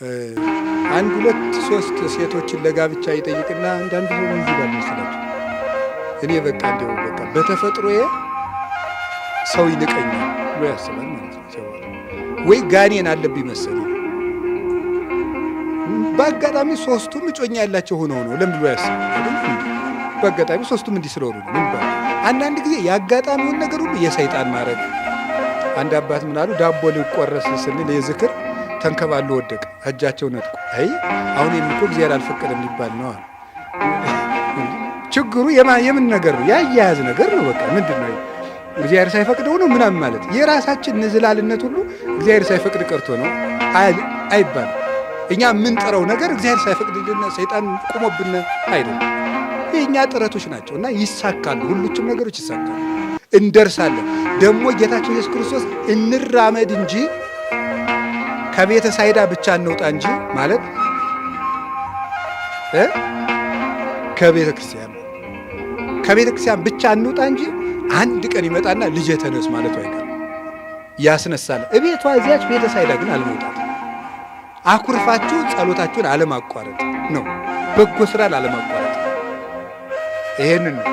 አንድ ሁለት ሶስት ሴቶችን ለጋብቻ ይጠይቅና አንዳንዱ ሰው ምን ይላል መሰላችሁ? እኔ በቃ እንደው በቃ በተፈጥሮዬ ሰው ይንቀኛል ብሎ ያስባል ማለት ነው። ወይ ጋኔን አለብኝ መሰለኝ። በአጋጣሚ ሶስቱም እጮኛ ያላቸው ሆነው ነው ለምን ብሎ ያስባል? በአጋጣሚ ሶስቱም እንዲህ ስለሆኑ ነው። ምን ባል አንዳንድ ጊዜ ያጋጣሚውን ነገር ሁሉ የሰይጣን ማረግ። አንድ አባት ምን አሉ? ዳቦ ሊቆረስ ስንል የዝክር ተንከባሎ ወደቀ፣ እጃቸው ነጥቆ። አይ አሁን የሚኮ እግዚአብሔር አልፈቀደም ሊባል ነው አሉ። ችግሩ የምን ነገር ነው? ያያያዝ ነገር ነው። በቃ ምንድነው? እግዚአብሔር ሳይፈቅደው ነው ምናምን ማለት። የራሳችን ንዝላልነት ሁሉ እግዚአብሔር ሳይፈቅድ ቀርቶ ነው አይባልም። እኛ የምንጥረው ነገር እግዚአብሔር ሳይፈቅድልን ሰይጣን ቆሞብን አይደለም። የእኛ ጥረቶች ናቸው እና ይሳካሉ። ሁሉም ነገሮች ይሳካሉ፣ እንደርሳለን። ደግሞ ጌታችን ኢየሱስ ክርስቶስ እንራመድ እንጂ ከቤተ ሳይዳ ብቻ እንውጣ እንጂ ማለት ከቤተ ክርስቲያን ብቻ እንውጣ እንጂ አንድ ቀን ይመጣና ልጄ ተነስ ማለቱ አይቀርም። ያስነሳል። እቤቷ እዚያች ቤተ ሳይዳ ግን አለመውጣት፣ አኩርፋችሁ ጸሎታችሁን አለማቋረጥ ነው። በጎ ስራን አለማቋረጥ ይሄንን ነው።